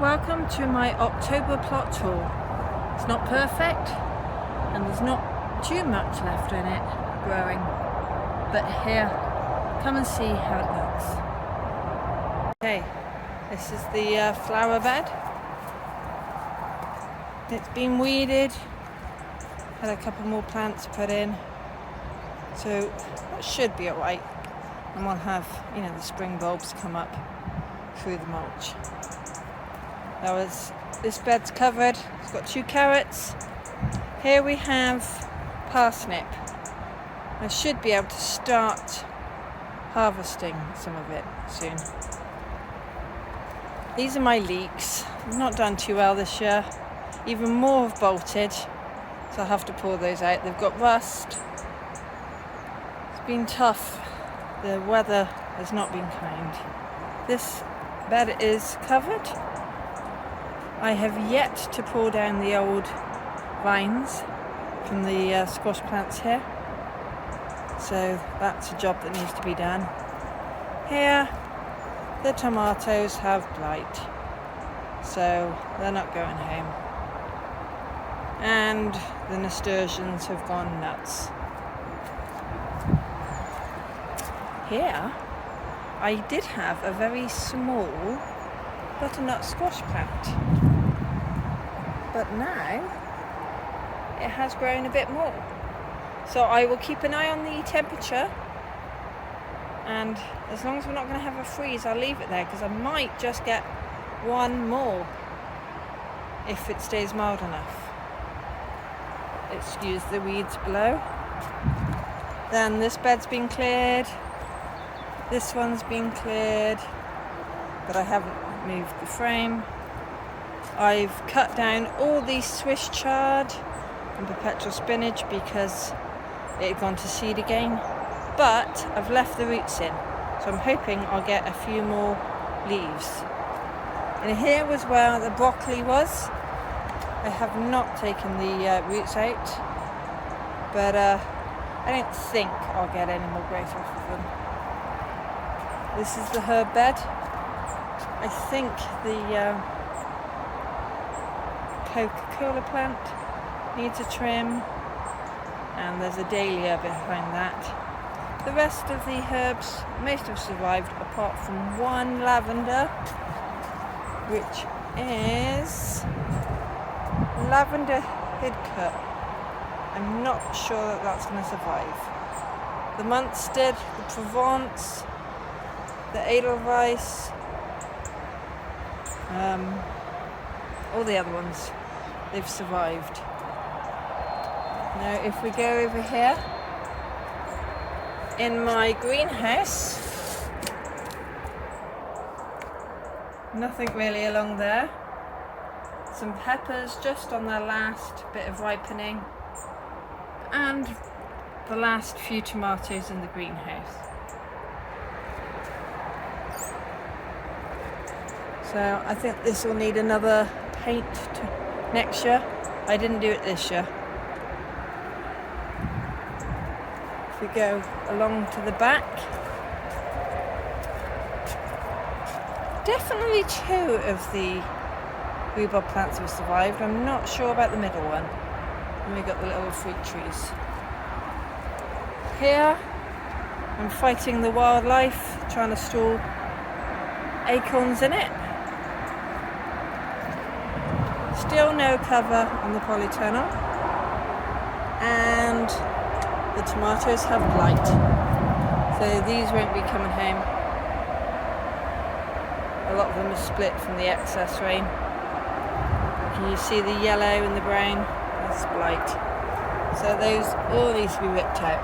Welcome to my October plot tour. It's not perfect and there's not too much left in it growing, but here, come and see how it looks. Okay, this is the flower bed. It's been weeded, had a couple more plants put in, so that should be alright. And we'll have, the spring bulbs come up through the mulch. This bed's covered. It's got 2 carrots. Here we have parsnip. I should be able to start harvesting some of it soon. These are my leeks. I've not done too well this year. Even more have bolted, so I'll have to pull those out. They've got rust. It's been tough. The weather has not been kind. This bed is covered. I have yet to pull down the old vines from the squash plants here, so that's a job that needs to be done. Here the tomatoes have blight, so they're not going home, and the nasturtiums have gone nuts. Here I did have a very small butternut squash plant, but now it has grown a bit more. So I will keep an eye on the temperature, and as long as we're not going to have a freeze, I'll leave it there, because I might just get one more if it stays mild enough. Excuse the weeds below. Then this bed's been cleared, this one's been cleared, but I haven't moved the frame. I've cut down all the Swiss chard and perpetual spinach because it had gone to seed again, but I've left the roots in, so I'm hoping I'll get a few more leaves. And here was where the broccoli was. I have not taken the roots out, but I don't think I'll get any more growth off of them. This is the herb bed. I think the Coca-Cola plant needs a trim, and there's a dahlia behind that. The rest of the herbs, most have survived apart from one lavender, which is lavender hidcote. I'm not sure that that's going to survive. The Munstead, the Provence, the Edelweiss, all the other ones, they've survived. Now if we go over here, in my greenhouse, nothing really along there. Some peppers just on their last bit of ripening, and the last few tomatoes in the greenhouse. So I think this will need another paint next year. I didn't do it this year. If we go along to the back, definitely 2 of the rhubarb plants have survived. I'm not sure about the middle one. And we've got the little fruit trees. Here I'm fighting the wildlife, trying to store acorns in it. Still no cover on the polytunnel, and the tomatoes have blight, so these won't be coming home. A lot of them are split from the excess rain. Can you see the yellow and the brown? That's blight. So those all need to be ripped out.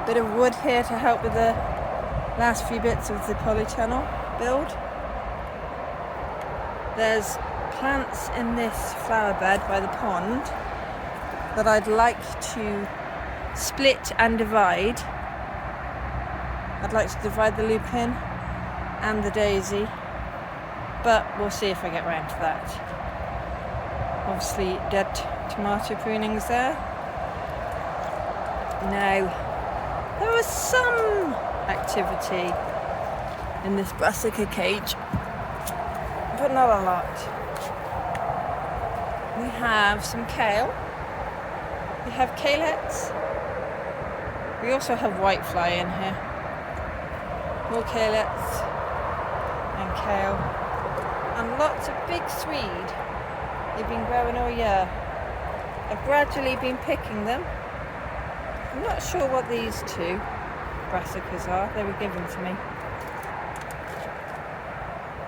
Bit of wood here to help with the last few bits of the polytunnel build. There's plants in this flower bed by the pond that I'd like to split and divide. I'd like to divide the lupin and the daisy, but we'll see if I get round to that. Obviously dead tomato prunings there. Now, there was some activity in this brassica cage. but not a lot. We have some kale. We have kalettes. We also have whitefly in here. More kalettes and kale. And lots of big swede. They've been growing all year. I've gradually been picking them. I'm not sure what these two brassicas are. They were given to me.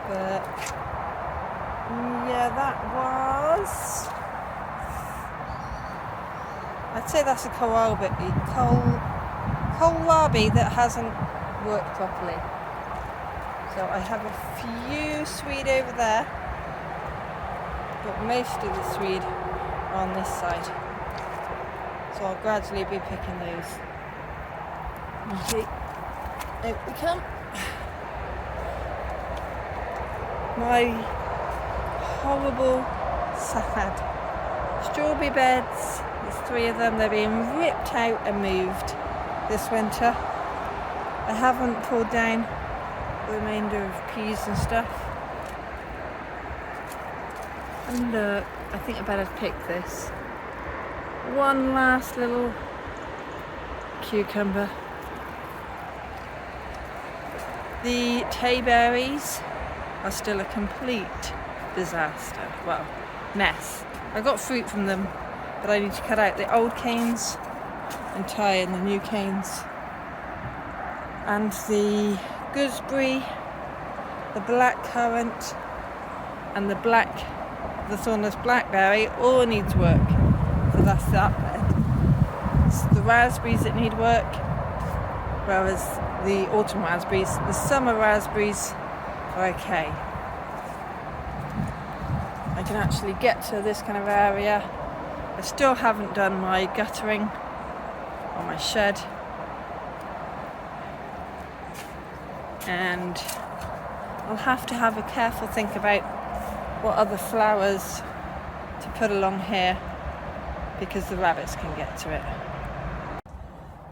But yeah, that was... I'd say that's a kohlrabi that hasn't worked properly. So I have a few swede over there, but most of the swede are on this side. So I'll gradually be picking those. Okay, out we come. My horrible, sad strawberry beds. There's 3 of them. They're being ripped out and moved this winter. I haven't pulled down the remainder of peas and stuff. And look, I think I better pick this. One last little cucumber. The tayberries are still a complete disaster. Well, mess. I got fruit from them, but I need to cut out the old canes and tie in the new canes. And the gooseberry, the blackcurrant, and the thornless blackberry all needs work. So that's that bed. It's the raspberries that need work, whereas the autumn raspberries, the summer raspberries are okay. I can actually get to this kind of area. I still haven't done my guttering on my shed. And I'll have to have a careful think about what other flowers to put along here, because the rabbits can get to it.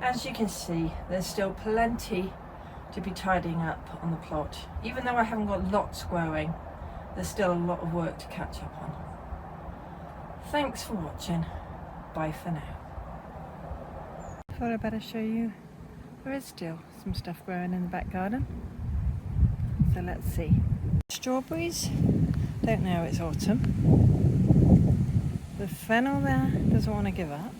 As you can see, there's still plenty to be tidying up on the plot. Even though I haven't got lots growing, there's still a lot of work to catch up on. Thanks for watching. Bye for now. Thought I'd better show you there is still some stuff growing in the back garden. So let's see. Strawberries, don't know it's autumn. The fennel there doesn't want to give up.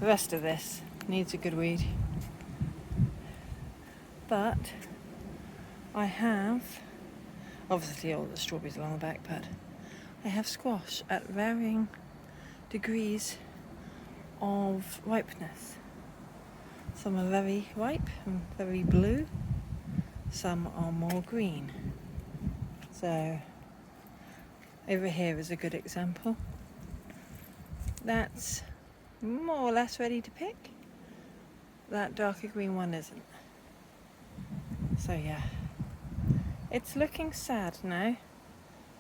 The rest of this needs a good weed. But I have, obviously all the strawberries along the back, but I have squash at varying degrees of ripeness. Some are very ripe and very blue, some are more green. So over here is a good example. That's more or less ready to pick. That darker green one isn't. So yeah, it's looking sad now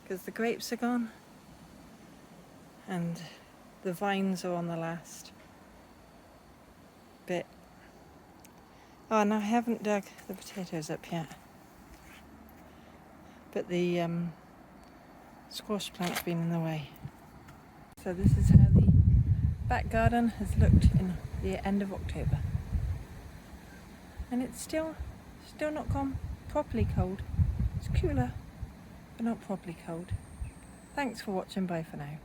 because the grapes are gone and the vines are on the last bit. Oh, and I haven't dug the potatoes up yet, but the squash plant's been in the way. So this is how the back garden has looked in the end of October, and it's still not gone properly cold. It's cooler, but not properly cold. Thanks for watching. Bye for now.